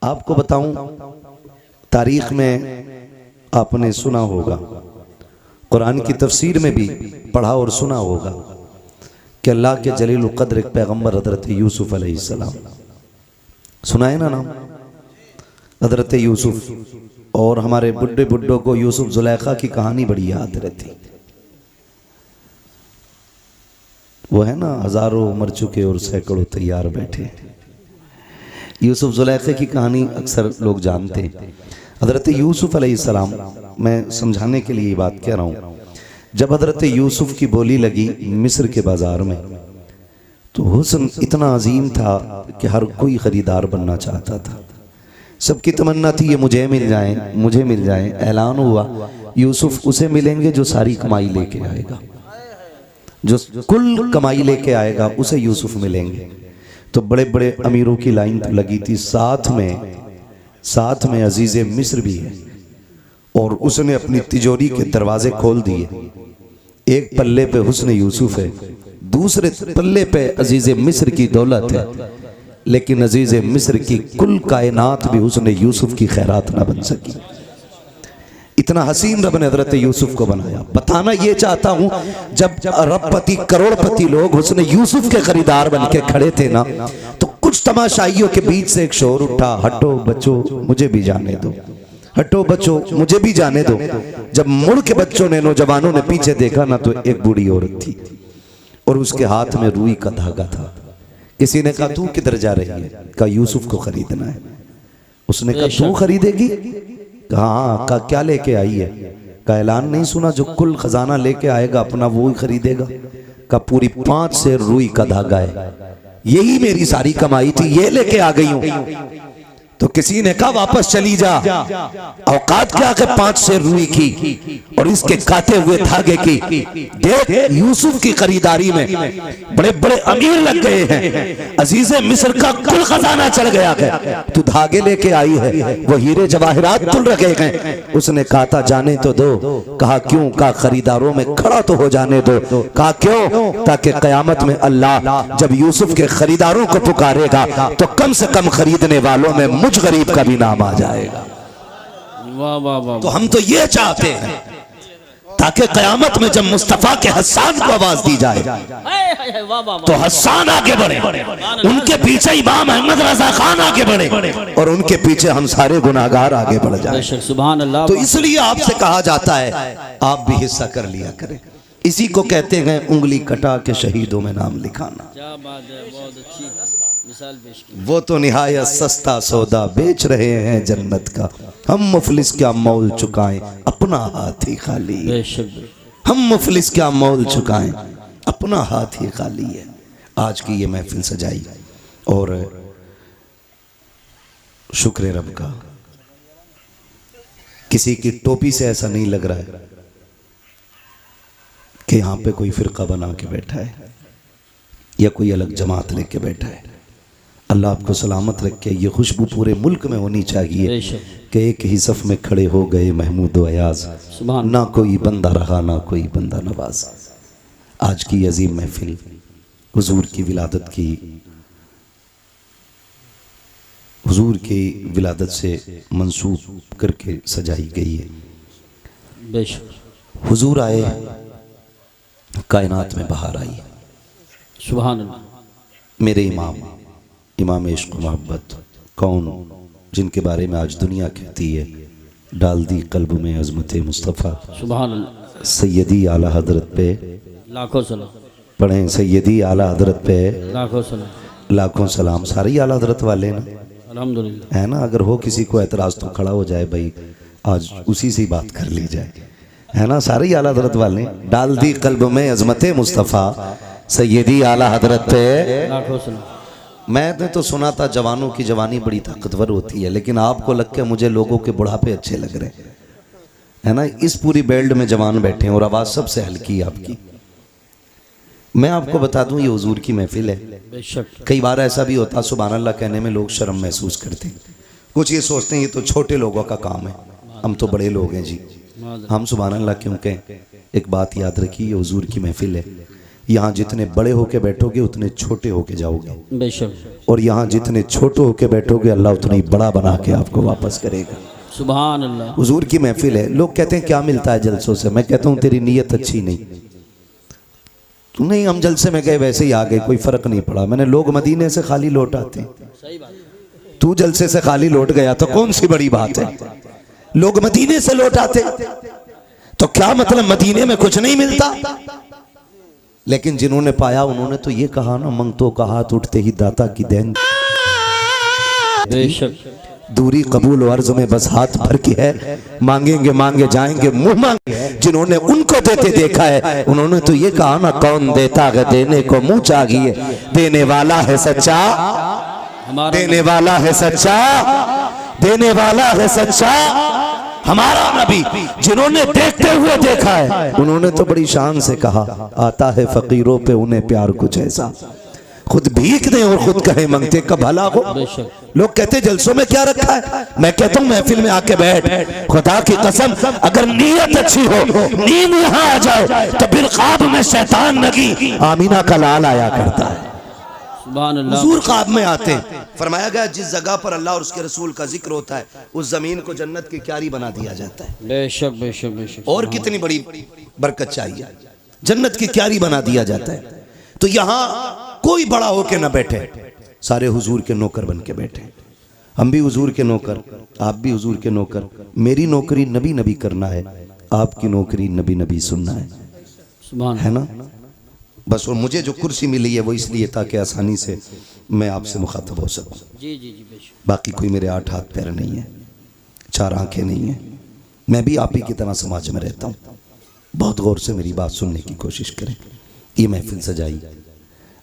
आपको बताऊं, तारीख में आपने सुना होगा, कुरान की तफसीर में भी पढ़ा और सुना होगा कि अल्लाह के जलील क़द्र एक पैगम्बर हज़रत यूसुफ अलैहिस्सलाम, सुना है ना नाम हज़रत यूसुफ। और हमारे बुढ़े बुड्ढों को यूसुफ जुलेखा की कहानी बड़ी याद रहती। वो है ना, हजारों मर चुके और सैकड़ों तैयार बैठे। यूसुफ जुलेखा की कहानी अक्सर लोग जानते हैं। हज़रत यूसुफ अलैहिस्सलाम, मैं समझाने के लिए ये बात कह रहा हूँ, जब हज़रत यूसुफ की बोली लगी मिस्र के बाज़ार में, तो हुस्न इतना अजीम था कि हर कोई ख़रीदार बनना चाहता था। सबकी तमन्ना थी ये मुझे मिल जाए, मुझे मिल जाए। ऐलान हुआ यूसुफ उसे मिलेंगे जो सारी कमाई लेके आएगा, जो कुल कमाई लेके आएगा उसे यूसुफ मिलेंगे। तो बड़े बड़े अमीरों की लाइन तो लगी थी, साथ में अजीज़े मिस्र भी है। और उसने अपनी तिजोरी के दरवाजे खोल दिए। एक पल्ले पे हुस्न यूसुफ है, दूसरे पल्ले पे अजीज़े मिस्र की दौलत है, लेकिन अजीज़े मिस्र की कुल कायनात भी हुस्न यूसुफ की खैरात ना बन सकी। इतना हसीन रब ने हज़रत यूसुफ को बनाया। बताना ये चाहता हूँ, जब अरबपति करोड़पति लोग हुस्न यूसुफ के खरीदार बन के खड़े थे ना, तो कुछ तमाशाइयों के बीच से एक शोर उठा, हटो बच्चों मुझे भी जाने दो, हटो बच्चों मुझे भी जाने दो। जब मुड़ के बच्चों ने, नौजवानों ने पीछे देखा ना, तो एक बूढ़ी औरत थी और उसके हाथ में रुई का धागा था। किसी ने कहा तू किधर जा रही है? कहा यूसुफ को खरीदना है। उसने कहा तू खरीदेगी? कहा हाँ। कहा क्या लेके आई है? का ऐलान नहीं सुना, जो कुल खजाना लेके आएगा अपना वो ही खरीदेगा। का पूरी 5 सेर रुई का धागा है, यही मेरी सारी कमाई थी, ये लेके आ गई हूं। तो किसी ने कहा वापस चली जा, औकात क्या के 5 सेर रुई की और इसके काटे हुए धागे की। देख यूसुफ की खरीदारी में बड़े बड़े अमीर लग गए हैं, अजीज़े मिस्र का कुल खजाना चढ़ गया है, तू धागे लेके आई है, वो हीरे जवाहिरात तुल रखे हैं। उसने कहा था जाने तो दो। कहा क्यों? कहा खरीदारों में खड़ा तो हो जाने दो। कहा क्यों? ताकि कयामत में अल्लाह जब यूसुफ के खरीदारों को पुकारेगा तो कम से कम खरीदने वालों में गरीब का भी नाम आ जाएगा। वाह वाह वाह। तो हम तो ये चाहते हैं ताकि कयामत में जब मुस्तफा के हस्सान को आवाज दी जाए तो हस्सान आगे बढ़े, उनके पीछे इमाम अहमद रजा खान आगे बढ़े और उनके पीछे हम सारे गुनाहगार आगे बढ़ जाए। सुभान अल्लाह। तो इसलिए आपसे कहा जाता है आप भी हिस्सा कर लिया करें। इसी को कहते हैं उंगली कटा के शहीदों में नाम लिखाना। क्या बात है, बहुत अच्छी मिसाल पेश की। वो तो निहायत सस्ता सौदा बेच रहे हैं जन्नत का, हम मुफलिस क्या मोल चुकाएं अपना हाथ ही खाली है। हम मुफलिस क्या मोल चुकाएं अपना हाथ ही खाली है। आज की ये महफिल सजाई और शुक्र रब का, किसी की टोपी से ऐसा नहीं लग रहा है कि यहाँ पे कोई फिरका बना के बैठा है या कोई अलग जमात लेके बैठा है। अल्लाह आपको सलामत रखे। ये खुशबू पूरे मुल्क में होनी चाहिए कि एक ही सफ में खड़े हो गए महमूद व अयाज, ना कोई बंदा रहा ना कोई बंदा नवाज। आज की अजीम महफिल हुजूर की विलादत की, हुजूर की विलादत से मंसूब करके सजाई गई है। हुजूर आए, कायनात में बहार आई। सुभान अल्लाह। मेरे इमाम इश्क मोहब्बत कौन, जिनके बारे में आज दुनिया कहती है डाल दी कल्ब में अज़मत मुस्तफ़ा। सुभान अल्लाह। सैयदी आला हजरत पे लाखों सलाम पढ़ें, सैयदी आला हजरत पे लाखों सलाम। लाखों सलाम। सारे आला हजरत वाले ना, अल्हम्दुलिल्लाह, है ना। अगर हो किसी को एतराज़ तो खड़ा हो जाए भाई, आज उसी से बात कर ली जाए, है ना। सारे आला हजरत वाले डाल दी कल्ब में अज़मत मुस्तफ़ा, सैयदी आला हजरत पे लाखों सलाम। मैंने तो सुना था जवानों की जवानी बड़ी ताकतवर होती है, लेकिन आपको लग के मुझे लोगों के बुढ़ापे अच्छे लग रहे हैं, है ना। इस पूरी बेल्ट में जवान बैठे हैं और आवाज़ सबसे हल्की है आपकी। मैं आपको बता दूं ये हुजूर की महफिल है। कई बार ऐसा भी होता सुभान अल्लाह कहने में लोग शर्म महसूस करते हैं, कुछ ये सोचते हैं ये तो छोटे लोगों का काम है, हम तो बड़े लोग हैं जी, हम सुभान अल्लाह क्यों कहें। एक बात याद रखिए, ये हुजूर की महफिल है, यहाँ जितने बड़े होके बैठोगे उतने छोटे होके जाओगे, बेशक। और यहाँ जितने छोटे होके बैठोगे अल्लाह उतना ही बड़ा बना के आपको वापस करेगा। सुभान अल्लाह। हुजूर की महफिल है। लोग कहते हैं क्या मिलता है जलसों से, मैं कहता हूँ तेरी नीयत अच्छी नहीं। तू नहीं, हम जलसे में गए वैसे ही आ गए, कोई फर्क नहीं पड़ा। मैंने लोग मदीने से खाली लौट आते, सही बात। तू जलसे से खाली लौट गया तो कौन सी बड़ी बात है। लोग मदीने से लौट आते तो क्या मतलब मदीने में कुछ नहीं मिलता। लेकिन जिन्होंने पाया उन्होंने तो ये कहा ना, मंगतों का हाथ उठते ही दाता की देन। बेशक। दूरी कबूल अर्ज में बस हाथ भर के है, मांगेंगे मांगे जाएंगे मुंह मांगे। जिन्होंने उनको देते देखा है उन्होंने तो ये कहा ना, कौन देता है देने को मुंह चाहिए, देने वाला है सच्चा, देने वाला है सच्चा, देने वाला है सच्चा हमारा नबी। जिन्होंने देखते हुए देखा है उन्होंने तो बड़ी शान से कहा, आता है फकीरों पे उन्हें प्यार कुछ ऐसा, खुद भीख दें और खुद कहे मंगते का भला हो। लोग कहते जलसों में क्या रखा है, मैं कहता हूँ महफिल में आके बैठ, खुदा की कसम अगर नीयत अच्छी हो, नींद यहाँ आ जाए तो फिर ख्वाब में शैतान नगी आमीना का लाल आया करता है। सुभान अल्लाह। हुजूर ख्वाब में आते हैं। फरमाया गया जिस जगह पर अल्लाह और उसके रसूल का जिक्र होता है उस जमीन को जन्नत की क्यारी बना दिया जाता है। बेशक बेशक बेशक। और कितनी बड़ी बरकत चाहिए, जन्नत की क्यारी बना दिया जाता है। तो यहाँ कोई बड़ा होके ना बैठे, सारे हुजूर के नौकर बन के बैठे। हम भी हुजूर के नौकर, आप भी हुजूर के नौकर। मेरी नौकरी नबी नबी करना है, आपकी नौकरी नबी नबी सुनना है, सुभान है ना। बस और मुझे जो कुर्सी मिली है वो इसलिए ताकि आसानी से मैं आपसे मुखातब हो सकूं। जी जी जी बेशक। बाकी कोई मेरे 8 हाथ पैर नहीं है, 4 आंखें नहीं है, मैं भी आप ही की तरह समाज में रहता हूँ। बहुत गौर से मेरी बात सुनने की कोशिश करें। ये महफिल सजाई,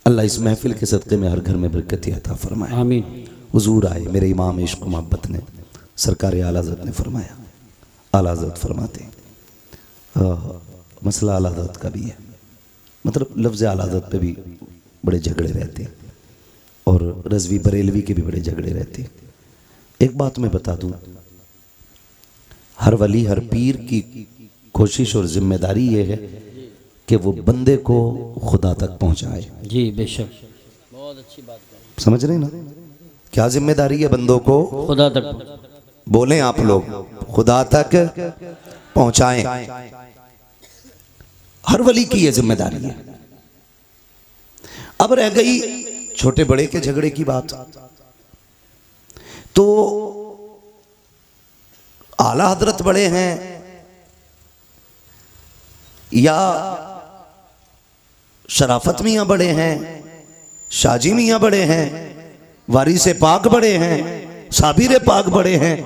अल्लाह इस महफिल के सदक़े में हर घर में बरकत अता फरमाए। आमीन। हुजूर आए, मेरे इमाम इश्क मोहब्बत ने, सरकार आला हज़रत ने फरमाया, आला हज़रत फरमाते मसला आला हज़रत का भी है, मतलब लफ्ज़ आला हज़रत पे भी बड़े झगड़े रहते हैं और रज़वी बरेलवी के भी बड़े झगड़े रहते हैं। एक बात मैं बता दूं, हर वली हर पीर की कोशिश और जिम्मेदारी ये है कि वो बंदे को खुदा तक पहुंचाए। जी बेशक, बहुत अच्छी बात है। समझ रहे ना, क्या जिम्मेदारी है बंदों को खुदा तक बोलें आप लोग, खुदा तक पहुंचाएं। हर वली की यह जिम्मेदारी है। अब रह गई छोटे बड़े के झगड़े की बात, तो आला हजरत बड़े हैं या शराफत मियाँ बड़े हैं, शाजी मियाँ बड़े हैं, वारिस पाक बड़े हैं, साबिर पाक बड़े हैं,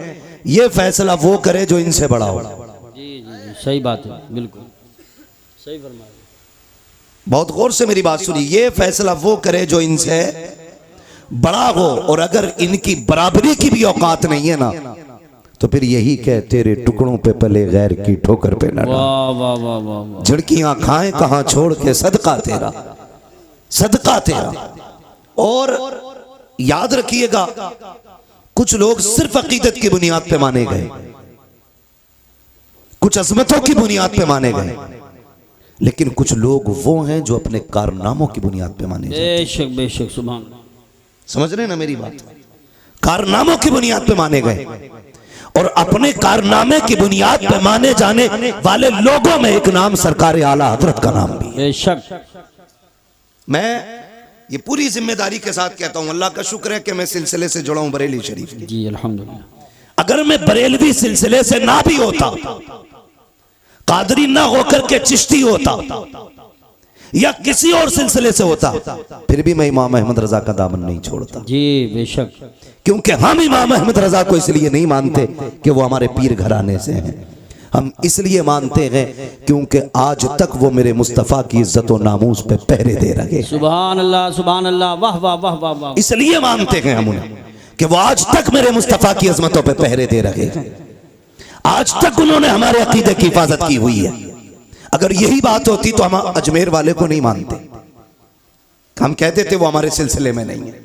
ये फैसला वो करे जो इनसे बड़ा हो। जी जी जी सही बात है, बिल्कुल सही फरमाया। बहुत गौर से मेरी बात सुनिए, ये फैसला वो करे जो इनसे बड़ा हो, और अगर इनकी बराबरी की भी औकात नहीं है ना तो फिर यही कह तेरे टुकड़ों पे पले गैर की ठोकर पे न वाह वाह वाह वाह। झड़कियां खाएं कहां छोड़ के सदका तेरा, सदका तेरा। और याद रखिएगा, कुछ लोग सिर्फ अकीदत की बुनियाद पे माने गए, कुछ अजमतों की बुनियाद पे माने गए, लेकिन कुछ लोग वो हैं जो अपने कारनामों की बुनियाद पे माने जाते हैं। बेशक बेशक, सुभान। समझ रहे ना मेरी बात, कारनामों की बुनियाद पे माने गए, और अपने कारनामे की बुनियाद पे माने जाने वाले लोगों में एक नाम सरकार आला हजरत का नाम भी है। बेशक। मैं ये पूरी जिम्मेदारी के साथ कहता हूं, अल्लाह का शुक्र है कि मैं सिलसिले से जुड़ा हूं बरेली शरीफ। जी अल्हम्दुलिल्लाह। अगर मैं बरेलवी सिलसिले से ना भी होता, कादरी ना होकर के चिश्ती होता या किसी और सिलसिले से होता, फिर भी मैं इमाम अहमद रजा का दामन नहीं छोड़ता। जी बेशक। क्योंकि हम इमाम अहमद रजा को इसलिए नहीं मानते कि वो हमारे पीर घराने से हैं, हम इसलिए मानते हैं क्योंकि आज तक वो मेरे मुस्तफ़ा की इज्जत और नामूस पे पहरे दे रहे। सुभान अल्लाह सुभान अल्लाह, वाह वाह वाह वाह वाह। इसलिए मानते हैं हम उन्हें कि वो आज तक मेरे मुस्तफ़ा की अजमतों पे पहरे दे रहे हैं, आज तक उन्होंने हमारे अकीदे की हिफाजत की हुई है। अगर यही बात होती तो हम अजमेर वाले को नहीं मानते, हम कहते थे वो हमारे सिलसिले में नहीं है,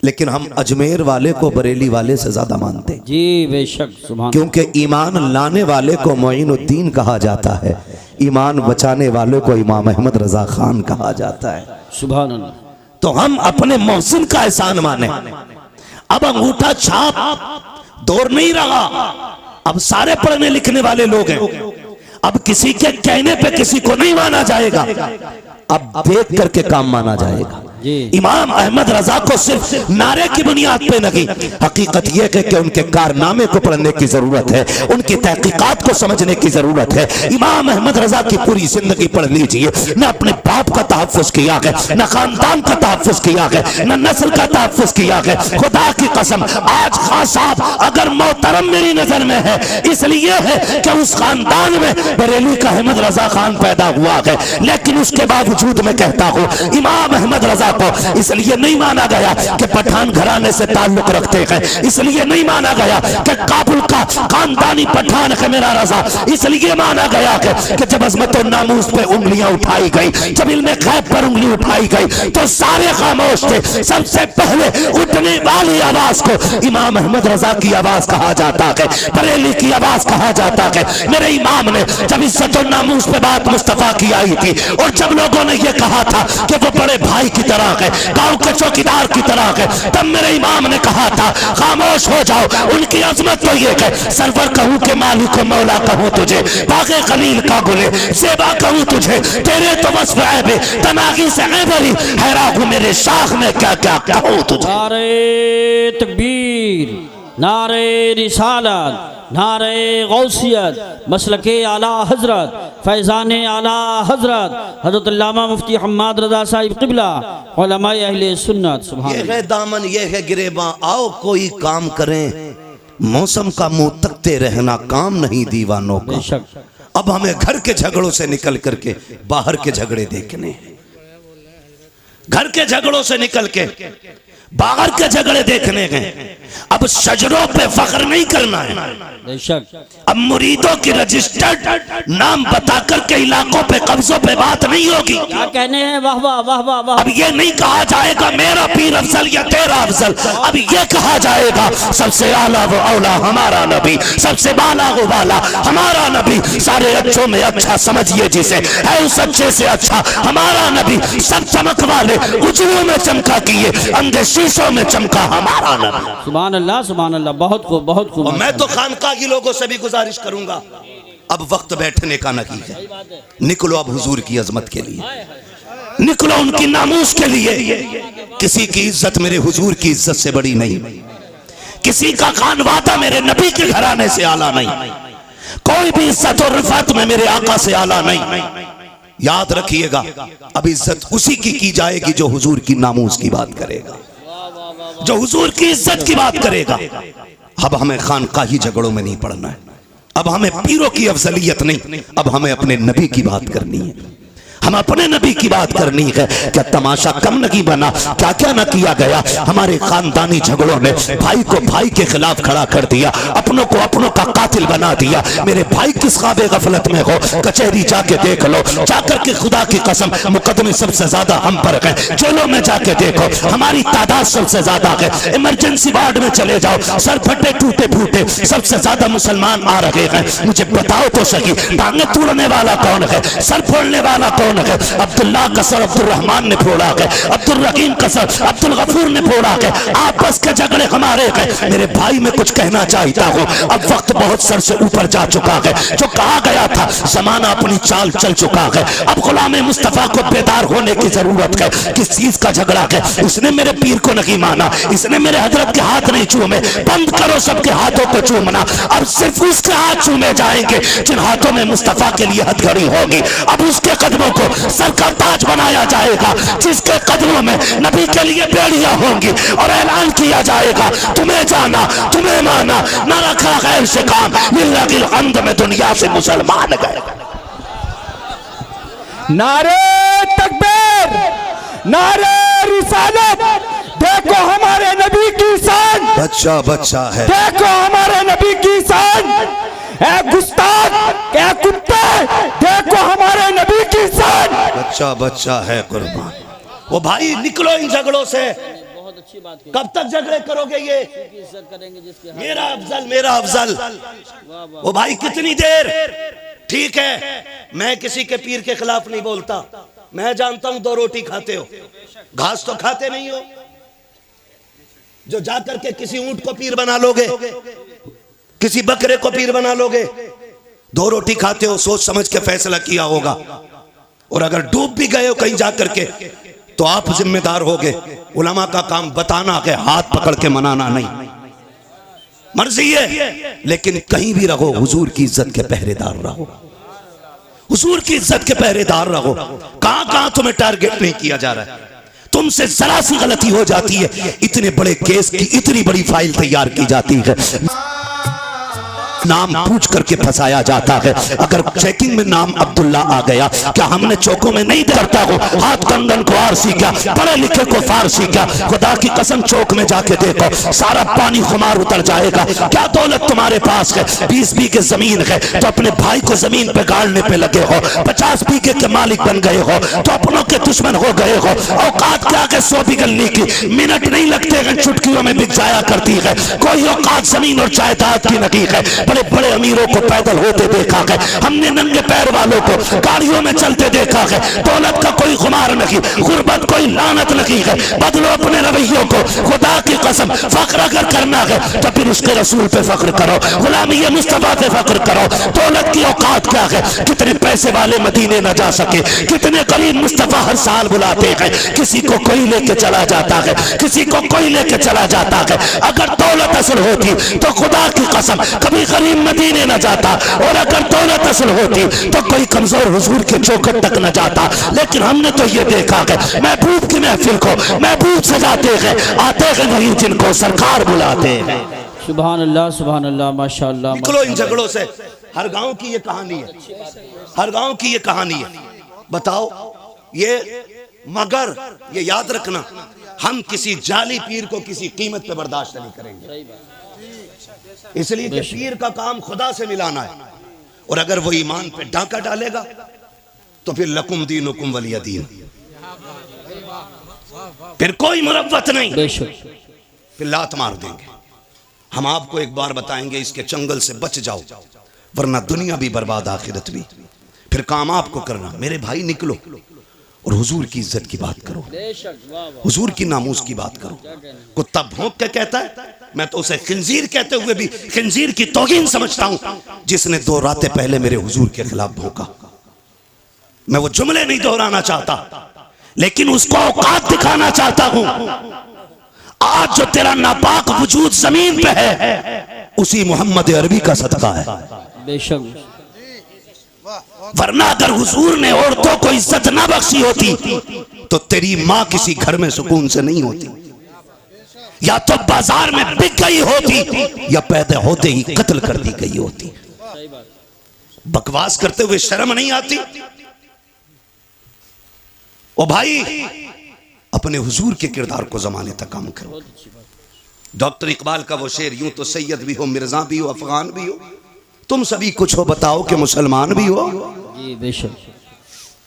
लेकिन हम अजमेर वाले को बरेली वाले से ज्यादा मानते। जी बेशक, सुभान। क्योंकि ईमान लाने वाले को मोइनुद्दीन कहा जाता है, ईमान बचाने वाले को इमाम अहमद रजा खान कहा जाता है। सुभान अल्लाह। तो हम अपने मोहसिन का एहसान माने। अब अंगूठा छाप दौर नहीं रहा, अब सारे पढ़ने लिखने वाले लोग हैं। अब किसी के कहने पे किसी को नहीं माना जाएगा, अब देख करके काम माना जाएगा। इमाम अहमद रजा को सिर्फ नारे की बुनियाद पे नहीं, हकीकत यह है कि उनके कारनामे को पढ़ने की जरूरत है, उनकी तहकीकात को समझने की जरूरत है। इमाम अहमद रजा की पूरी जिंदगी पढ़ लीजिए, न अपने बाप का तहफ़्फ़ुज़ किया है, न खानदान का तहफ़्फ़ुज़ किया है, न नस्ल का तहफ़्फ़ुज़ किया है। खुदा की कसम, आज खान साहब अगर मोहतरम मेरी नजर में है इसलिए है कि उस खानदान में बरेली का अहमद रजा खान पैदा हुआ है, लेकिन उसके बावजूद मैं कहता हूँ इमाम अहमद रजा को इसलिए नहीं माना गया कि पठान घराने से ताल्लुक रखते हैं, इसलिए नहीं माना गया कि काबुल का खानदानी पठान है मेरा रजा, इसलिए माना गया कि जब अजमत और नामूस पे उंगलियां उठाई गई, जब इल्मे गैब पर उंगली उठाई गई तो सारे खामोश थे। सबसे पहले उठने वाली आवाज को इमाम अहमद रजा की आवाज कहा जाता है, बरेली की आवाज कहा जाता है। मेरे इमाम ने जब इज्जत और नामूस पे बात मुस्तफा की आई थी और जब लोगों ने यह कहा था कि वो बड़े भाई की तरह है, गांव के चौकीदार की तरह है, तब मेरे इमाम ने कहा था खामोश हो जाओ, उनकी अजमत तो ये है सरवर कहूं के मालिक को मौला कहूं तुझे, बागे खलील का गुले सेबा कहूं तुझे, तेरे तो बस ऐबे तनागी से ऐबरी हैरान हूं मेरे शाख में क्या क्या कहूं तुझे। नारे तकबीर, नारे रिसालत, नारे गौसियत, मसलके आला हजरत, फैज़ान आला हजरत हज़रत अल्लामा मुफ्ती हम्माद रज़ा साहिब क़िबला उलमाए अहले सुन्नत। सुभान ये है दामन, ये है गिरेबां, आओ कोई काम करें, मौसम का मुंह तकते रहना काम नहीं दीवानों का। बेशक। अब हमें घर के झगड़ों से निकल करके बाहर के झगड़े देखने हैं, घर के झगड़ों से निकल के बाहर के झगड़े देखने हैं। अब शजरों पे फख्र नहीं करना है, बेशक। अब मुरीदों की रजिस्टर्ड नाम बता करके इलाकों पे कब्जों पे बात नहीं होगी। क्या कहने हैं, वाह वाह वाह वाह वाह। अब ये नहीं कहा जाएगा मेरा पीर अफजल या तेरा अफजल, अब ये कहा जाएगा सबसे आला वो औला हमारा नबी, सबसे बाला वो बाला हमारा नबी, सारे अच्छों में अच्छा समझिए जिसे है उस अच्छे से अच्छा हमारा नबी, सब चमक वाले उजलों में चमका किए अंधे शीशों में चमका हमारा नबी। सुभान अल्लाह, सुभान अल्लाह, बहुत खूब, बहुत खूब। और मैं तो खानका की लोगों से भी गुजारिश करूंगा, अब वक्त बैठने का नहीं है, निकलो अब हुजूर की अजमत के लिए, निकलो उनकी नामूस के लिए। किसी की इज्जत मेरे हुजूर की इज्जत से बड़ी नहीं, किसी का खान वादा मेरे नबी के घराने से आला नहीं, कोई भी इज्जत और रिफात में मेरे आका से आला नहीं। याद रखिएगा, अब इज्जत उसी की जाएगी जो हुजूर की नामूस की बात करेगा, जो हुजूर की इज्जत की बात करेगा। अब हमें खानकाही झगड़ों में नहीं पड़ना है, अब हमें पीरों की अफजलियत नहीं, अब हमें अपने नबी की बात करनी है, हम अपने नबी की बात करनी है। क्या तमाशा कम नहीं बना, क्या क्या न किया गया। हमारे खानदानी झगड़ों ने भाई को भाई के खिलाफ खड़ा कर दिया, अपनों को अपनों का कातिल बना दिया। मेरे भाई किस ख्वाबे गफलत में हो, कचहरी जाके देख लो, जाकर के खुदा की कसम मुकदमे सबसे ज्यादा हम पर है, जेलों में जाके देखो हमारी तादाद सबसे ज्यादा है, इमरजेंसी वार्ड में चले जाओ, सर फटे टूटे फूटे सबसे ज्यादा मुसलमान आ रहे हैं। मुझे बताओ तो सही, टांगे तोड़ने वाला कौन है, सर फोड़ने वाला कौन है? अब्दुल्लाह का सर अब्दुल रहमान ने फोड़ा है, अब्दुल रहीम का सर अब्दुल गफूर ने फोड़ा है। आपस के झगड़े हमारे हैं। मेरे भाई मैं कुछ कहना चाहता हूँ, अब वक्त बहुत सर से ऊपर जा चुका है, जो कहा गया था जमाना अपनी चाल चल चुका है। अब गुलाम मुस्तफा को बेदार होने की जरूरत है। किस चीज का झगड़ा है? इसने मेरे पीर को नहीं माना, इसने मेरे हजरत के हाथ नहीं चूमे। बंद करो सबके हाथों को चूमना, अब सिर्फ उसके हाथ चूमे जाएंगे जिन हाथों में मुस्तफा के लिए हथकड़ी होगी। अब उसके कदमों को सर का ताज बनाया जाएगा, जिसके कदमों में नबी के लिए बेड़ियां होंगी और ऐलान किया जाएगा तुम्हें जाना तुम्हें माना, न रखा गैर से काम, लिल्लाहिल हम्द में दुनिया से मुसलमान गए। नारे तकबीर, नारे रिसालत, देखो हमारे नबी की शान, बच्चा बच्चा है, देखो हमारे नबी की शान। ए गुस्ताख, ए कुत्ते, देखो हमारे नबी की शान। बच्चा बच्चा है कुर्बान। वो भाई निकलो इन झगड़ों से, बहुत अच्छी बात की। कब तक झगड़े करोगे? ये इज्जत करेंगे जिसके मेरा अफजल मेरा अफजल, वो भाई कितनी देर? ठीक है मैं किसी के पीर के खिलाफ नहीं बोलता। मैं जानता हूं 2 रोटी खाते हो, घास तो खाते नहीं हो। जो जाकर के किसी ऊंट को पीर बना लोगे, किसी बकरे को पीर बना लोगे, 2 रोटी खाते हो, सोच समझ के फैसला किया होगा। और अगर डूब भी गए हो कहीं जाकर के तो आप जिम्मेदार होगे। उलमा का काम बताना है, हाथ पकड़ के मनाना नहीं। मर्जी है, लेकिन कहीं भी रहो हुजूर की इज्जत के पहरेदार रहो, हुजूर की इज्जत के पहरेदार रहो। कहां कहां तुम्हें टारगेट नहीं किया जा रहा है, तुमसे जरा सी गलती हो जाती है, इतने बड़े केस की इतनी बड़ी फाइल तैयार की जाती है, नाम पूछ करके फंसाया जाता है। अगर चेकिंग में नाम अब्दुल्ला आ गया, क्या हमने चौकों में नहीं करता हो, हाथ कंगन को आरसी क्या, पढ़े लिखे को फारसी क्या। खुदा की कसम चौक में जाके देखो, सारा पानी खुमार उतर जाएगा। क्या दौलत तुम्हारे पास है, 20 बीघे जमीन है तो अपने भाई को जमीन पे गाड़ने पे लगे हो, 50 बीघे के मालिक बन गए हो तो अपनों के दुश्मन हो गए हो। औकात क्या के 100 बिगलने की मिनट नहीं लगते हैं, चुटकियों में बिक जाया करती है। कोई औकात जमीन और जायदाद की नहीं है। बड़े बड़े अमीरों को पैदल होते देखा है, हमने नंगे पैर वालों को गाड़ियों में चलते देखा है। दौलत का कोई खुमार नहीं, गुर्बत कोई लानत नहीं है। बदलो अपने रवैयों को, खुदा की कसम फख्र अगर करना है तो फिर उसके रसूल पे फख्र करो, गुलामी मुस्तफा पे फख्र करो। दौलत की औकात क्या है, कितने पैसे वाले मदीने न जा सके, कितने गरीब मुस्तफा हर साल बुलाते हैं। किसी को कोई लेके चला जाता है, किसी को कोई लेके चला जाता है। अगर दौलत असल होती तो खुदा की कसम कभी गरीब मदीने न जाता, और अगर दौलत असल होती तो कोई कमजोर हुजूर के चौखट तक न जाता। लेकिन हमने तो ये देखा है, महबूब की महफिल को महबूब सजाते हैं, आते हैं वही जिनको सरकार बुलाते हैं। सुभान अल्लाह माशाअल्लाह। निकलो इन झगड़ों से। हर गांव की ये कहानी है, हर गांव की ये कहानी है। बताओ ये, मगर ये याद रखना, हम किसी जाली पीर को किसी कीमत पे बर्दाश्त नहीं करेंगे, इसलिए कि पीर का काम खुदा से मिलाना है। और अगर वो ईमान पे डाका डालेगा तो फिर लकुम दीनुकुम वलिय दीन, फिर कोई मुरव्वत नहीं, फिर लात मार देंगे। हम आपको एक बार बताएंगे, इसके चंगल से बच जाओ, वरना दुनिया भी बर्बाद आखिरत भी। फिर काम आपको करना। मेरे भाई निकलो और हुजूर की इज्जत की बात करो, हुजूर की नामूस की बात करो। कुत्ता भौंक के कहता है, मैं तो उसे खिंजीर कहते हुए भी खिंजीर की तौहीन समझता हूं, जिसने 2 रातें पहले मेरे हुजूर के खिलाफ भौंका। मैं वो जुमले नहीं दोहराना चाहता, लेकिन उसको औकात दिखाना चाहता हूं। आज जो तेरा नापाक वजूद जमीन पे है, उसी मोहम्मद अरबी का सदका है। बेशक, वरना अगर हुजूर ने औरतों को इज्जत ना बख्शी होती तो तेरी माँ किसी घर में सुकून से नहीं होती, या तो बाजार में बिक गई होती, या पैदा होते ही कत्ल कर दी गई होती। बकवास करते हुए शर्म नहीं आती? ओ भाई, अपने हुजूर के किरदार को जमाने तक काम करो। डॉक्टर इकबाल का वो शेर, यूं तो सैयद भी हो, मिर्जा भी हो, अफगान भी हो, तुम सभी कुछ हो, बताओ कि मुसलमान भी हो। जी बेशक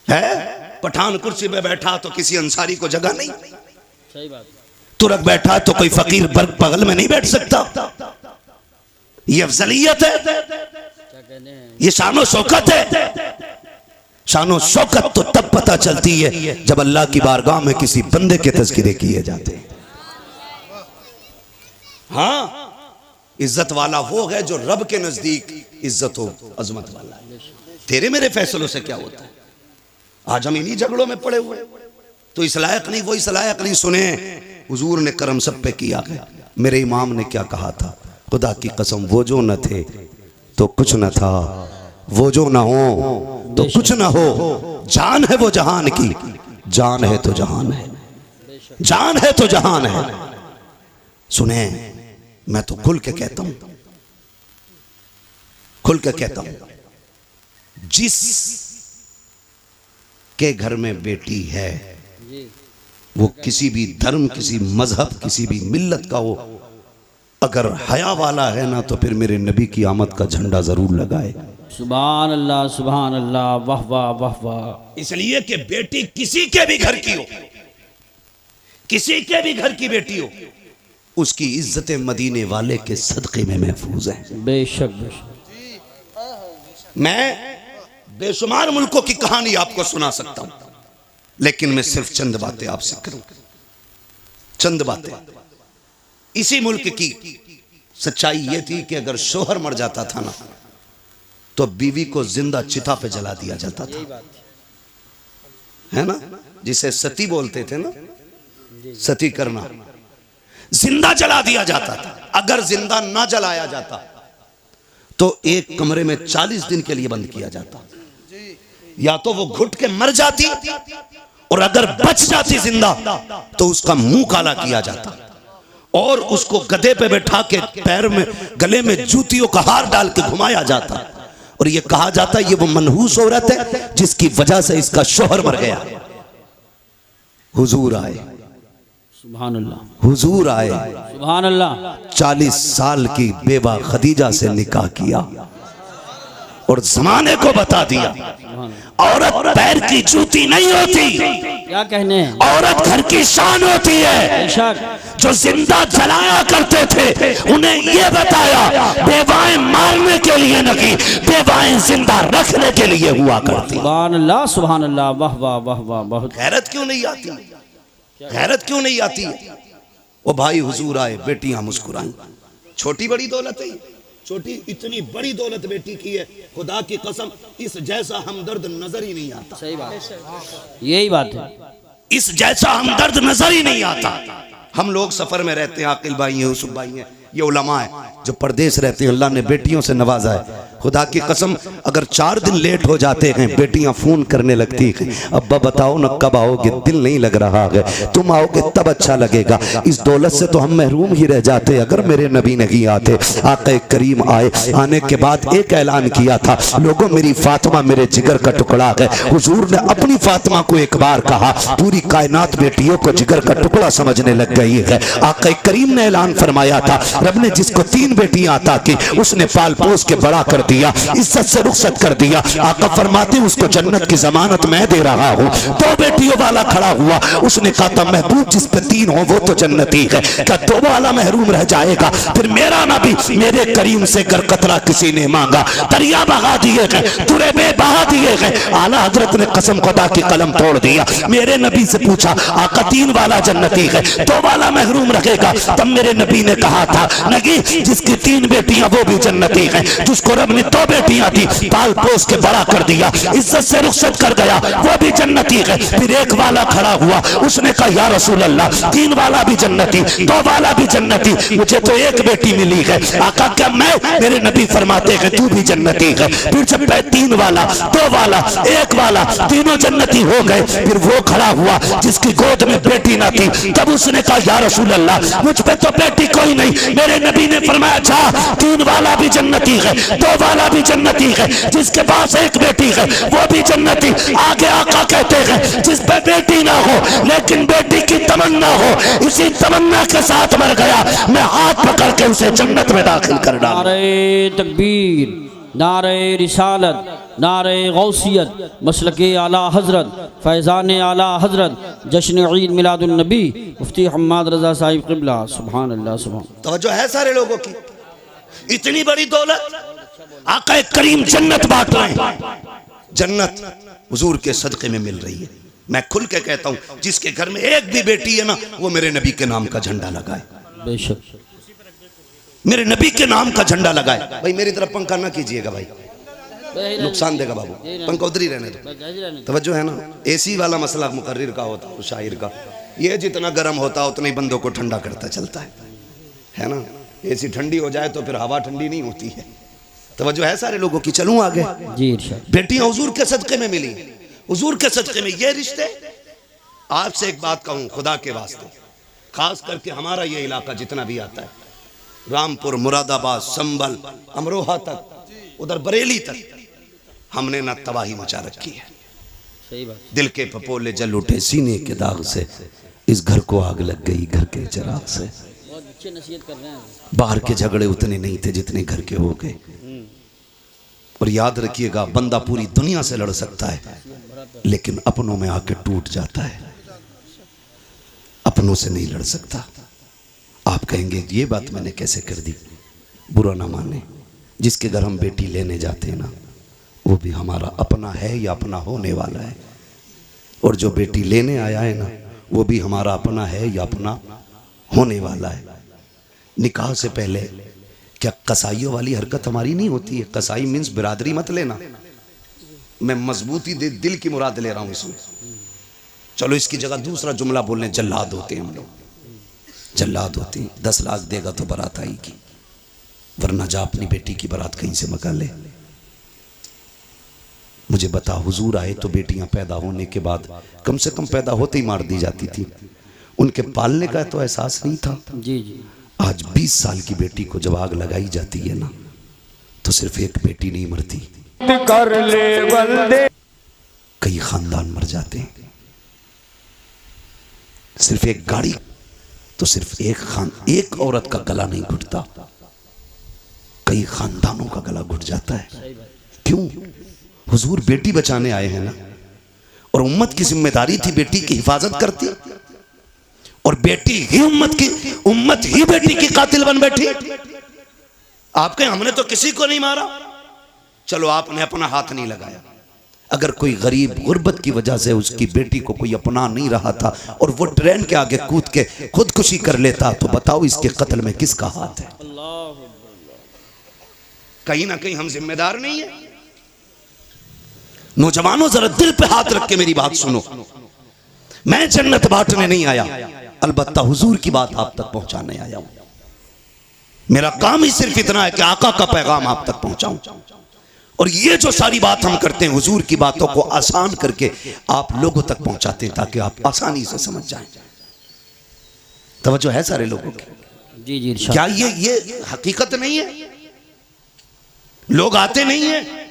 है। पठान कुर्सी पे बैठा तो किसी अंसारी को जगह नहीं, सही बात। तुरक बैठा तो कोई फकीर बगल में नहीं बैठ सकता। ये अफजलियत है, ये शानो शौकत है। शानो शौकत तो तब पता चलती है जब अल्लाह की बारगाह में किसी बंदे के तज़किरे किए जाते हैं। हाँ, इज्जत वाला वो है जो रब के नजदीक इज्जत हो, अजमत वाला है। तेरे मेरे फैसलों से क्या होता है? आज हम इन्हीं झगड़ों में पड़े हुए, तो इस लायक नहीं वो इस लायक नहीं। सुने, हुजूर ने करम सब पे किया है। मेरे इमाम ने क्या कहा था, खुदा की कसम, वो जो न थे तो कुछ न था, वो जो न हो तो कुछ न हो। जान है वो जहान की, जान है तो जहान है, जान है तो जहान है। सुने, मैं तो खुल के कहता हूं, खुल के कहता हूं, जिस के घर में बेटी है वो किसी भी धर्म, किसी मजहब, किसी भी मिल्लत का हो, अगर हया वाला है ना, तो फिर मेरे नबी की आमद का झंडा जरूर लगाए। सुभान अल्लाह, वाह वाह वाह वाह। इसलिए कि बेटी किसी के भी घर की हो, किसी के भी घर की बेटी हो, उसकी इज्जत मदीने वाले के सदक़े में महफूज है। बेशक बेशक। मैं बेशुमार मुल्कों की कहानी आपको सुना सकता हूं, लेकिन मैं सिर्फ चंद बातें आपसे करूं, चंद बातें। इसी मुल्क की सच्चाई यह थी कि अगर शोहर मर जाता था ना तो बीवी को जिंदा चिता पे जला दिया जाता था, है ना, जिसे सती बोलते थे ना, सती करना, जिंदा जला दिया जाता था। अगर जिंदा ना जलाया जाता तो एक कमरे में 40 दिन के लिए बंद किया जाता, या तो वो घुट के मर जाती और अगर बच जाती जिंदा तो उसका मुंह काला किया जाता और उसको गधे पे बैठा के पैर में गले में जूतियों का हार डाल के घुमाया जाता और ये कहा जाता ये वो मनहूस औरत है जिसकी वजह से इसका शोहर मर गया। हुजूर आए, सुभान अल्लाह, हुजूर आए, सुभान अल्लाह। 40 साल की बेवा खदीजा से निकाह किया और जमाने को बता दिया औरत पैर की जूती नहीं होती, क्या कहने हैं, औरत घर की शान होती है। बेशक, जो जिंदा जलाया करते थे उन्हें यह बताया बेवाएं मारने के लिए नहीं, बेवाएं जिंदा रखने के लिए हुआ करती। सुभान अल्लाह, सुभान अल्लाह, वाह वाह वाह वाह, बहुत। गैरत क्यों नहीं आती, गैरत क्यों नहीं आती? वो भाई हुजूर आए, बेटियां मुस्कुराई। छोटी बड़ी दौलत है, छोटी इतनी बड़ी दौलत बेटी की है, खुदा की कसम इस जैसा हमदर्द नजर ही नहीं आता। सही बात, यही बात है, इस जैसा हमदर्द नजर ही नहीं आता। हम लोग सफर में रहते हैं, आकिल भाई हैं, यूसुफ भाई हैं, ये उलमा है जो परदेश रहते हैं, अल्लाह ने बेटियों से नवाजा है। खुदा की कसम अगर 4 दिन लेट हो जाते हैं बेटियां फोन करने लगती हैं, अब्बा बताओ ना कब आओगे, दिल नहीं लग रहा है, तुम आओगे तब अच्छा लगेगा। इस दौलत से तो हम महरूम ही रह जाते अगर मेरे नबी नहीं आते। आक़ा करीम आए, आने के बाद एक ऐलान किया था, लोगों मेरी फातिमा मेरे जिगर का टुकड़ा है। हुजूर ने अपनी फातिमा को एक बार कहा, पूरी कायनात बेटियों को जिगर का टुकड़ा समझने लग गई है। आक़ा करीम ने ऐलान फरमाया था, रब ने जिसको 3 बेटियां अता की उसने पाल पोस के बड़ा कर दिया, इज्जत से रुखसत कर दिया। आका फरमाते उसको जन्नत की जमानत मैं दे रहा हूँ। 2 बेटियों वाला खड़ा हुआ, उसने कहा था महबूब जिस पे 3 हो वो तो जन्नती है, क्या 2 वाला महरूम रह जाएगा? फिर मेरा नबी मेरे करीम से गर कतरा किसी ने मांगा, दरिया बहा दिए गए, तुरेबे बहा दिए गए। आला हजरत ने कसम खुदा की कलम तोड़ दिया। मेरे नबी से पूछा आका 3 वाला जन्नती है, 2 वाला महरूम रखेगा? तब मेरे नबी ने कहा था नहीं, जिसकी 3 बेटियां वो भी जन्नती है, जिसको रब ने 2 बेटियां दी, पाल पोस के बड़ा कर दिया, इज्जत से रुखसत कर गया, वो भी जन्नती है। फिर एक वाला खड़ा हुआ, उसने कहा या रसूल अल्लाह 3 वाला भी जन्नती, 2 वाला भी जन्नती, मुझे तो एक बेटी मिली है। आका क्या मैं? मेरे नबी फरमाते हैं तू भी जन्नती है। फिर जब 3 वाला, 2 वाला, 1 वाला, तीनों जन्नती हो गए, फिर वो खड़ा हुआ जिसकी गोद में बेटी ना थी, तब उसने कहा या रसूल अल्लाह मुझ पे तो बेटी कोई नहीं। मेरे नबी ने फरमाया अच्छा 3 वाला भी जन्नती है, 2 वाला भी जन्नती है, जिसके पास एक बेटी है वो भी जन्नती। आगे आका कहते हैं जिस पे बेटी ना हो लेकिन बेटी की तमन्ना हो, इसी तमन्ना के साथ मर गया, मैं हाथ पकड़ के उसे जन्नत में दाखिल कर डालूं। नारे तकबीर, नारे रिसालत, नारे गौसियत, मसलके आला हजरत, फैज़ान आला हजरत, जश्न ईद मिलादुन नबी, मुफ्ती हम्माद रजा साहिब क़िबला। सुभान अल्लाह, सुभान। तवज्जो है सारे लोगों की, इतनी बड़ी दौलत, आका करीम जन्नत बांट रहे हैं, जन्नत हुजूर के सदक़े में मिल रही है। मैं खुल के कहता हूं जिसके घर में एक भी बेटी है ना वो मेरे नबी के नाम का झंडा लगाए, बेशक मेरे नबी के नाम का झंडा लगाए। भाई मेरी तरफ पंखा ना कीजिएगा भाई, नुकसान देगा बाबू, पंखा उधर ही रहने दो। तवज्जो है ना, एसी वाला मसला मुकर्रिर का होता है, शायर का, ये जितना गर्म होता है उतना ही बंदों को ठंडा करता चलता है ना। एसी ठंडी हो जाए तो फिर हवा ठंडी नहीं होती है। तवज्जो है सारे लोगों की। चलूं आगे जी, इरशाद। बेटियां हुजूर के सदक़े में मिली, हुजूर के सदक़े में ये रिश्ते। आपसे एक बात कहूं खुदा के वास्ते, खास करके हमारा ये इलाका जितना भी आता है, रामपुर, मुरादाबाद, संभल, अमरोहा तक, उधर बरेली तक, हमने ना तबाही मचा रखी है। सही बात। दिल के पपोले जल उठे सीने के दाग से, इस घर को आग लग गई घर के चिराग से। बहुत अच्छे नसीहत कर रहे हैं। बाहर के झगड़े उतने नहीं थे जितने घर के हो गए। और याद रखिएगा बंदा पूरी दुनिया से लड़ सकता है लेकिन अपनों में आके टूट जाता है, अपनों से नहीं लड़ सकता। आप कहेंगे ये बात मैंने कैसे कर दी? बुरा ना माने, जिसके घर हम बेटी लेने जाते हैं ना वो भी हमारा अपना है या अपना होने वाला है। और जो बेटी लेने आया है ना, वो भी हमारा अपना है या अपना होने वाला है। निकाह से पहले क्या कसाईयों वाली हरकत हमारी नहीं होती है? कसाई मीन्स बिरादरी मत लेना, मैं मजबूती दे दिल की मुराद ले रहा हूं इसमें। चलो इसकी जगह दूसरा जुमला बोलने, जल्लाद होते हैं हम लोग, जल्लाद होते हैं। 10 लाख देगा तो बारात आएगी, वरना जा अपनी बेटी की बारात कहीं से मंगा ले। मुझे बता, हुजूर आए तो बेटियां पैदा होने के बाद कम से कम पैदा होते ही मार दी जाती थी, उनके पालने का तो एहसास नहीं था। जी जी। आज 20 साल की बेटी को जब आग लगाई जाती है ना, तो सिर्फ एक बेटी नहीं मरती, कर ले बंदे, कई खानदान मर जाते हैं। सिर्फ एक गाड़ी तो सिर्फ एक औरत का गला नहीं घुटता, कई खानदानों का गला घुट जाता है। क्यों? हुजूर बेटी बचाने आए हैं ना, और उम्मत की जिम्मेदारी थी बेटी की हिफाजत करती, और बेटी ही उम्मत ही बेटी की कातिल बन बैठी। आप कहें हमने तो किसी को नहीं मारा, चलो आपने अपना हाथ नहीं लगाया। अगर कोई गरीब गुर्बत की वजह से उसकी बेटी को कोई अपना नहीं रहा था और वो ट्रेन के आगे कूद के खुदकुशी कर लेता, तो बताओ इसके कत्ल में किसका हाथ है? कहीं ना कहीं हम जिम्मेदार नहीं है। नौजवानों जरा दिल पे हाथ रख के मेरी बात सुनो, मैं जन्नत बांटने नहीं आया, अलबत्ता हुजूर की बात आप तक पहुंचाने आया हूं। मेरा काम ही सिर्फ इतना है कि आका का पैगाम आप तक पहुंचाऊं, और ये जो सारी बात हम करते हैं हुजूर की बातों को आसान करके आप लोगों तक पहुंचाते हैं ताकि आप आसानी से समझ जाएं। तवज्जो है सारे लोगों की? जी जी। क्या ये हकीकत नहीं है? लोग आते नहीं है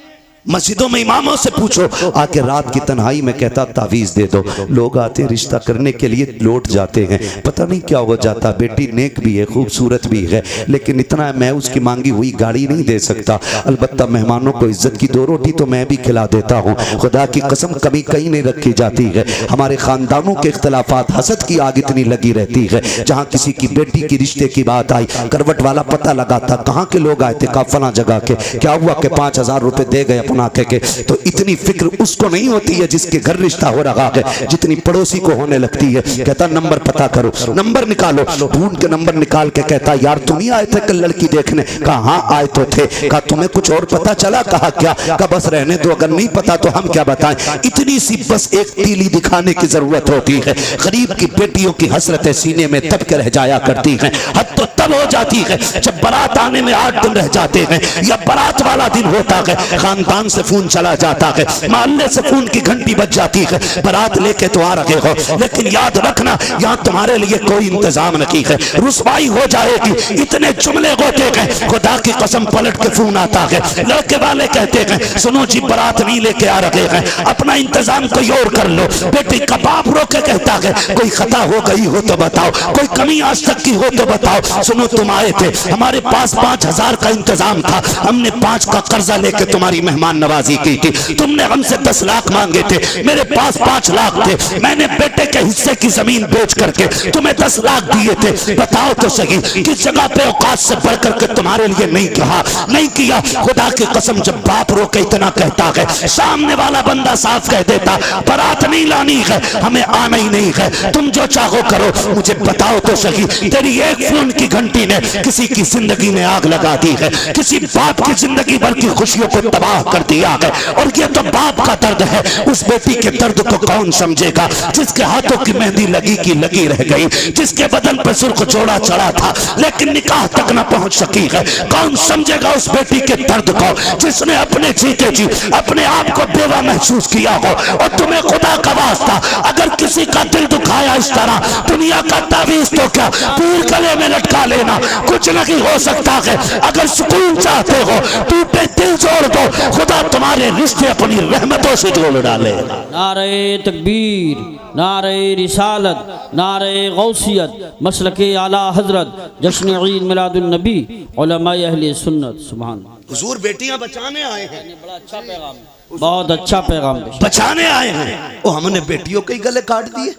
मस्जिदों में, इमामों से पूछो आके रात की तन्हाई में कहता तावीज दे दो। लोग आते रिश्ता करने के लिए लौट जाते हैं, पता नहीं क्या हो जाता। बेटी नेक भी है, खूबसूरत भी है, लेकिन इतना मैं उसकी मांगी हुई गाड़ी नहीं दे सकता। अलबत्ता मेहमानों को इज्जत की 2 रोटी तो मैं भी खिला देता हूँ। खुदा की कसम कमी कहीं नहीं रखी जाती है। हमारे खानदानों के इख्तलाफात, हसद की आग इतनी लगी रहती है। जहाँ किसी की बेटी की रिश्ते की बात आई, करवट वाला पता लगाता कहाँ के लोग आए थे, कहा फला जगह के, क्या हुआ कि 5000 रुपए दे गए अपना के। तो इतनी फिक्र उसको नहीं होती है जिसके घर रिश्ता हो रहा है, जितनी पड़ोसी को होने लगती है। कहता नंबर पता करो, नंबर निकालो, ढूंढ के नंबर निकाल के कहता यार तुम ही आए थे कल लड़की देखने? कहा हाँ आए तो थे। कहा तुम्हें कुछ और पता चला? कहा क्या? कहा बस रहने दो, अगर नहीं पता तो हम क्या बताएं। इतनी सी बस एक तीली दिखाने की जरूरत होती है। गरीब की बेटियों की हसरतें सीने में दब के रह जाया करती हैं। हद तो तब हो जाती है जब बारात आने में 8 दिन रह जाते हैं, या बारात वाला दिन होता है, खानदान से फोन चला जाता है, मोहल्ले से फोन की घंटी बज जाती है, बारात लेके तो आ रहे हो, लेकिन याद रखना यहाँ तुम्हारे लिए कोई इंतजाम नहीं है, रुसवाई हो जाएगी। इतने जुमले होते हैं, खुदा की कसम पलट के फोन आता है, लड़के वाले कहते हैं सुनो जी बारात नहीं लेके आ रहे हैं, अपना इंतजाम कोई और कर लो। बेटी का बाप रो के कहता है कोई खता हो गई हो तो बताओ, कोई कमी आज तक की हो तो बताओ। सुनो तुम आए थे, हमारे पास 5000 का इंतजाम था, हमने 5 का कर्जा लेके तुम्हारी मेहमान नवाजी की थी, तुमने हमसे 10 लाख मांगे थे, मेरे पास 5 लाख थे, मैंने बेटे के हिस्से की जमीन बेच करके तुम्हें 10 लाख दिए थे। बताओ तो सही किस जगह पे औकात से बढ़ करके तुम्हारे लिए नहीं कहा, नहीं किया। खुदा की कसम जब बाप रो के इतना कहता है, सामने वाला बंदा साफ कह देता बारात नहीं लानी है, हमें आना ही नहीं है, तुम जो चाहो करो। मुझे बताओ तो सही, तेरी एक फोन की घंटी ने किसी की जिंदगी में आग लगा दी है, किसी बाप की जिंदगी भर की खुशियों को तबाह कर दिया है। और ये तो बाप का दर्द है, उस बेटी के दर्द को कौन समझेगा जिसके हाथों की मेहंदी लगी की लगी रह गई, जिसके बदन पर सुर्ख जोड़ा चढ़ा था लेकिन निकाह तक न पहुंच सकी है। कौन समझेगा उस बेटी के दर्द को जिसने अपने जीते जी अपने आप को बेवा महसूस किया हो। और तुम्हें खुदा का वास्ता अगर किसी का दिल दुखाया इस तरह, दुनिया का तावीज तो क्या पीर गले में लटका लेना, कुछ नहीं हो सकता है। अगर सुकून चाहते हो टूटे दिल जोड़ दो, खुदा तुम्हारे रिश्ते अपनी रहमतों से जोड़ डाले। नारे तकबीर, नारे रिसालत, नारे गौसियत, मसलके आला हजरत, जश्न ईद मिलादुन नबी, उलमाए अहले सुन्नत। सुभान हुजूर बेटियां बचाने आए हैं, बड़ा अच्छा पैगाम, बहुत अच्छा पैगाम बचाने आए हैं। वो हमने बेटियों के गले काट दिए।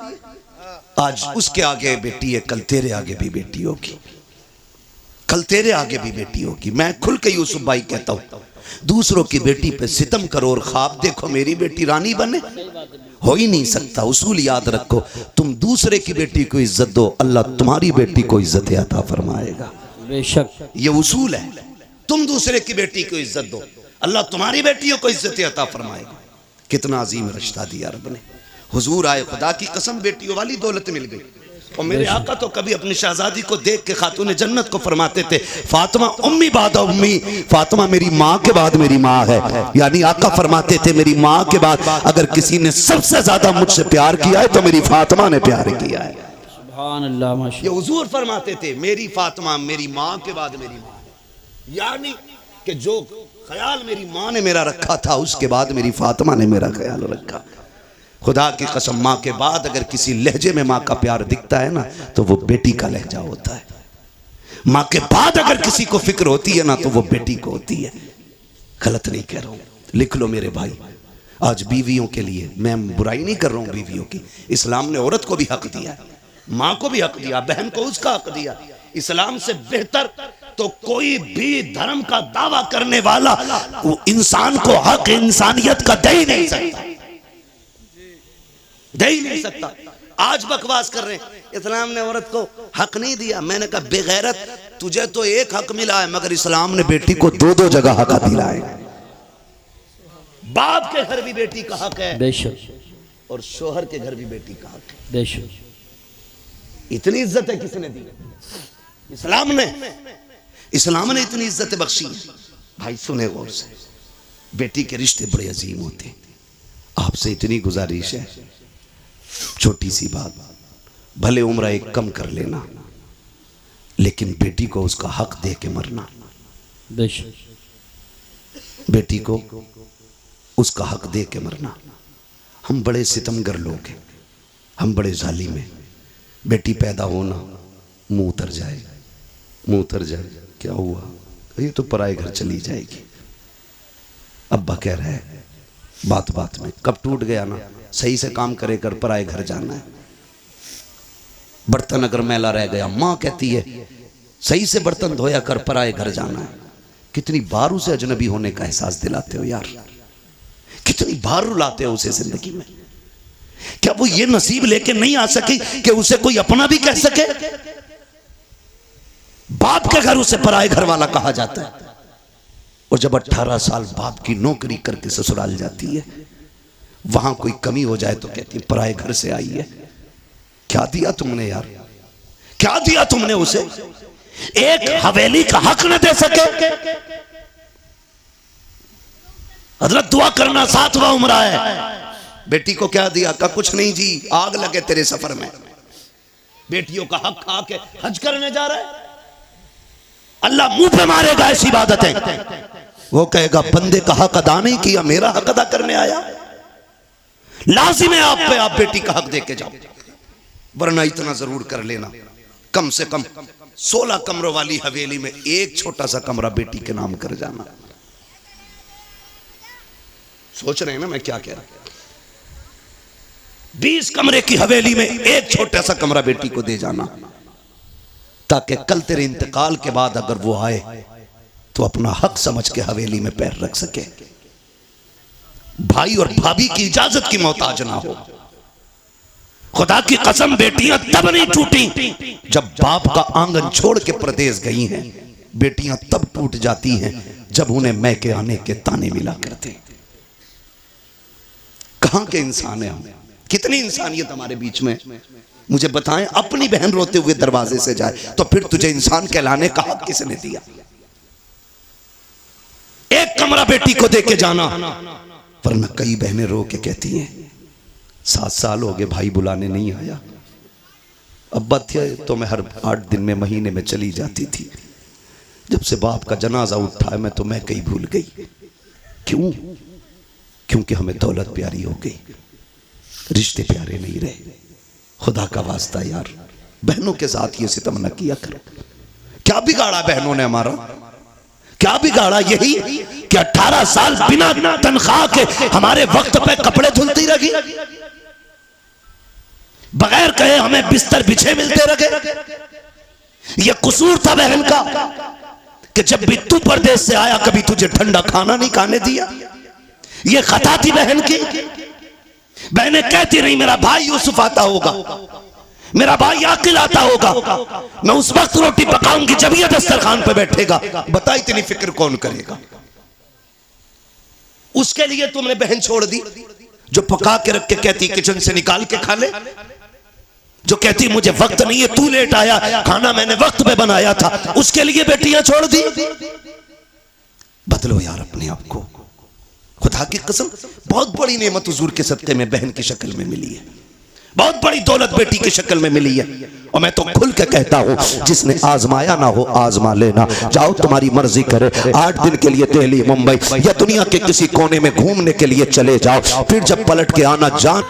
आज उसके आगे बेटी है, कल तेरे आगे भी बेटी होगी, कल तेरे आगे भी बेटी होगी। मैं खुल के यूसुफ भाई कहता हूँ, दूसरों की बेटी पे सितम करो और ख्वाब देखो मेरी बेटी रानी बने, हो ही नहीं सकता। उसूल याद रखो, तुम दूसरे की बेटी को इज्जत दो, अल्लाह तुम्हारी बेटी को इज्जत अता फरमाएगा। बेशक ये उसूल है। तुम दूसरे की बेटी को इज्जत दो, अल्लाह तुम्हारी बेटियों को इज्जत अता फरमाएगा। कितना अजीम रिश्ता दिया रब ने। हुजूर आए, खुदा की कसम बेटियों वाली दौलत मिल गई। और मेरे आका तो कभी अपनी शहजादी को देख के खातून जन्नत को फरमाते थे, फातिमा उम्मी बाद उम्मी, फातिमा मेरी माँ के बाद मेरी माँ है। यानी आका फरमाते थे मेरी माँ के बाद अगर किसी ने सबसे ज्यादा मुझसे प्यार किया है तो मेरी फातिमा ने प्यार किया है। सुभान अल्लाह माशाअल्लाह। ये हुजूर फरमाते थे मेरी फातिमा मेरी माँ के बाद मेरी माँ, यानी कि जो ख्याल मेरी माँ ने मेरा रखा था उसके बाद मेरी फातिमा ने मेरा ख्याल रखा। खुदा की कसम, माँ के बाद अगर किसी लहजे में माँ का प्यार दिखता है ना तो वो बेटी का लहजा होता है। माँ के बाद अगर किसी को फिक्र होती है ना तो वो बेटी को होती है। गलत नहीं कह रहा हूँ, लिख लो मेरे भाई। आज बीवियों के लिए मैं बुराई नहीं कर रहा हूँ बीवियों की, इस्लाम ने औरत को भी हक दिया, माँ को भी हक दिया, बहन को उसका हक दिया। इस्लाम से बेहतर तो कोई भी धर्म का दावा करने वाला वो इंसान को हक इंसानियत का दे ही नहीं सकता, दे ही नहीं सकता। आज बकवास कर रहे हैं इस्लाम ने औरत को हक नहीं दिया। मैंने कहा बेगैरत, तुझे तो एक हक मिला है मगर इस्लाम ने बेटी को दो दो जगह हक दिला है। बाप के घर भी बेटी का हक है बेशक, और शोहर के घर भी बेटी का हक है। बेशक इतनी इज्जत है किसने दी? इस्लाम ने। इस्लाम ने इतनी इज्जत बख्शी। भाई सुने गौर से, बेटी के रिश्ते बड़े अजीम होते हैं। आपसे इतनी गुजारिश है, छोटी सी बात, भले उम्र एक कम कर लेना लेकिन बेटी को उसका हक दे के मरना। बेशक बेटी को उसका हक दे के मरना। हम बड़े सितमगर लोग हैं, हम बड़े जालिम हैं। बेटी पैदा होना, मुंह उतर जाए, मुंह उतर जाए, क्या हुआ, ये तो पराए घर चली जाएगी। अब्बा कह रहा है बात बात में, कब टूट गया ना, सही से काम करे कर, पराए घर जाना है। बर्तन अगर मैला रह गया, माँ कहती है सही से बर्तन धोया कर, पराए घर जाना है। कितनी बार उसे अजनबी होने का एहसास दिलाते हो यार, कितनी बार रुलाते हो उसे जिंदगी में। क्या वो ये नसीब लेके नहीं आ सकी कि उसे कोई अपना भी कह सके? बाप के घर उसे पराए घर वाला कहा जाता है। और जब 18 साल बाप की नौकरी करके ससुराल जाती है, वहां कोई कमी हो जाए तो कहती है पराए घर से आई है। क्या दिया तुमने यार, क्या दिया तुमने उसे? एक हवेली का हक न दे सके। हजरत दुआ करना 7वां उम्र है। बेटी को क्या दिया? का कुछ नहीं जी, आग लगे तेरे सफर में। बेटियों का हक खा के हज करने जा रहा है, अल्लाह मुंह पे मारेगा ऐसी इबादतें। वो कहेगा बंदे का हक अदा नहीं किया, मेरा हक अदा करने आया। लाजिम है आप पे, आप बेटी का हक दे के जाओ। वरना इतना जरूर कर लेना, कम से कम 16 कमरों वाली हवेली में एक छोटा सा कमरा बेटी के नाम कर जाना। सोच रहे हैं ना मैं क्या कह रहा हूं? 20 कमरे की हवेली में एक छोटा सा कमरा बेटी को दे जाना, ताकि कल तेरे इंतकाल के बाद अगर वो आए तो अपना हक समझ के हवेली में पैर रख सके। भाई और भाभी की इजाजत की मोहताज ना हो। खुदा की कसम, बेटियां तब नहीं टूटी जब बाप का आंगन छोड़ के प्रदेश गई हैं। बेटियां तब टूट जाती हैं जब उन्हें मैके आने के ताने मिला करते। कहां के इंसान है हम? कितनी इंसानियत हमारे बीच में? मुझे बताएं, अपनी बहन रोते हुए दरवाजे से जाए तो फिर तुझे इंसान कहलाने का हक किसने दिया? एक कमरा बेटी को दे के जाना। वरना कई बहनें रो के कहती हैं 7 साल हो गए भाई बुलाने नहीं आया। अब्बा थे तो मैं हर 8 दिन में, महीने में चली जाती थी। जब से बाप का जनाजा उठा है मैं तो मैं कहीं भूल गई। क्यों? क्योंकि हमें दौलत प्यारी हो गई, रिश्ते प्यारे नहीं रहे। खुदा का वास्ता यार, बहनों के साथ ये सितम न किया करो। क्या बिगाड़ा बहनों ने हमारा? क्या बिगाड़ा? यही कि 18 साल बिना तनख्वाह के हमारे वक्त पे कपड़े धुलती रही, बगैर कहे हमें बिस्तर बिछे मिलते रहे। ये कसूर था बहन का कि जब भी तू परदेश से आया कभी तुझे ठंडा खाना नहीं खाने दिया। ये खता थी बहन की। बहनें कहती रही मेरा भाई यूसुफ आता होगा, मेरा भाई आकिल आता होगा, मैं उस वक्त रोटी पकाऊंगी जब ये दस्तरखान पे बैठेगा। बता इतनी फिक्र कौन करेगा। उसके लिए तुमने बहन छोड़ दी जो पका के रख के कहती किचन से निकाल के खा ले, जो कहती मुझे वक्त नहीं है, तू लेट आया, खाना मैंने वक्त पे बनाया था, उसके लिए बेटियां छोड़ दी। बदलो यार अपने आप को। खुदा की कसम बहुत बड़ी नेमत हुजूर के सदके में बहन की शक्ल में मिली है, बहुत बड़ी दौलत बेटी की शक्ल में मिली है। और मैं तो खुल के कहता हूँ जिसने आजमाया ना हो आजमा लेना। जाओ तुम्हारी मर्जी करे, 8 दिन के लिए दिल्ली मुंबई या दुनिया के किसी कोने में घूमने के लिए चले जाओ, फिर जब पलट के आना जान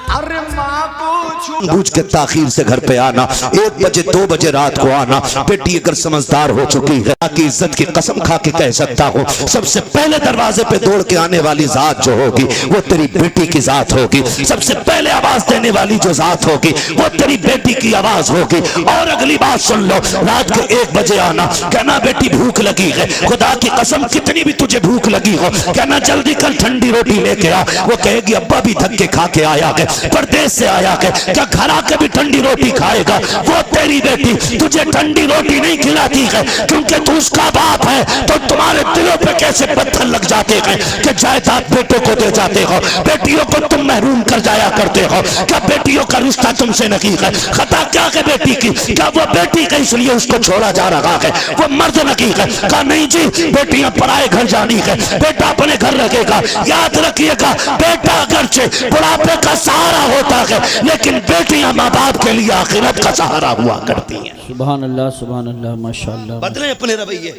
बूझ के ताखीर से घर पे आना, 1 बजे 2 बजे रात को आना। बेटी अगर समझदार हो चुकी है की इज्जत की कसम खा के कह सकता हूँ सबसे पहले दरवाजे पे दौड़ के आने वाली जात जो होगी वो तेरी बेटी की जात होगी। सबसे पहले आवाज देने वाली जो जात होगी वो तेरी बेटी की आवाज होगी। और अगली बात सुन लो, रात के 1 बजे आना, कहना बेटी भूख लगी है, खुदा की कसम कितनी भी तुझे भूख लगी हो, कहना जल्दी कल ठंडी रोटी लेके आ। वो कहेगी अब्बा भी धक्के खा के आया है, परदेश से आया है, क्या घर आके भी ठंडी रोटी खाएगा। वो तेरी बेटी तुझे ठंडी रोटी नहीं खिलाती है क्योंकि तू उसका बाप है। तो तुम्हारे दिलों पे कैसे पत्थर लग जाते हैं कि जायदाद बेटों को दे जाते हो, बेटियों को तुम महरूम कर जाया करते हो। क्या बेटियों का रिश्ता तुमसे नहीं है? खता क्या है बेटी की? क्या वो बेटी का इसलिए उसको छोड़ा जा रहा है? वो मर्द नहीं है। कहा नहीं जी, बेटियां पराए घर जानी है, बेटा अपने घर रखेगा। याद रखिएगा बेटा अगरचे बुढ़ापे का सहारा होता है लेकिन बेटियां माँ बाप के लिए आखिरत का सहारा हुआ करती हैं। सुभान अल्लाह माशाअल्लाह। बदले अपने रवैये।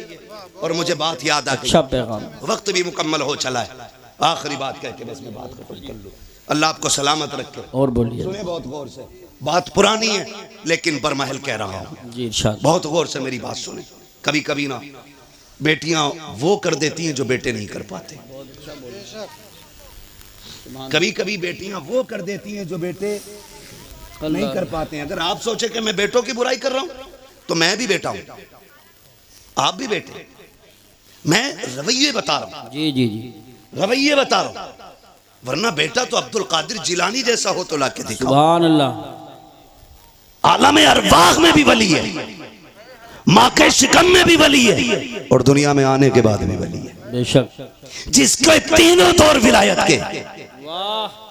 और मुझे बात याद आ गई, अच्छा पैगाम, वक्त भी मुकम्मल हो चला है। आखिरी बात कह के बस मैं बात खत्म कर लूं। अल्लाह आपको सलामत रखे। और बोलिए। सुने बहुत गौर से, बात पुरानी है लेकिन बरमहल कह रहा हूँ जी, इरशाद। बहुत गौर से मेरी बात सुने। कभी कभी ना बेटियां वो कर देती हैं जो बेटे नहीं कर पाते। कभी कभी बेटियां वो कर देती हैं जो बेटे नहीं कर पाते हैं। अगर आप सोचे कि मैं बेटों की बुराई कर रहा हूं तो मैं भी बेटा हूं, आप भी बेटे। मैं रवैये बता रहा हूं, जी जी जी, रवैये बता रहा हूं। वरना बेटा तो अब्दुल कादिर जिलानी जैसा हो तो लाके दिखाओ। सुभान अल्लाह। आलम अरवाह में भी वली है, माँ के शिकम में भी वली है और दुनिया में आने के बाद भी वली है। बेशक। जिसके तीनों दौर विलायत के वाह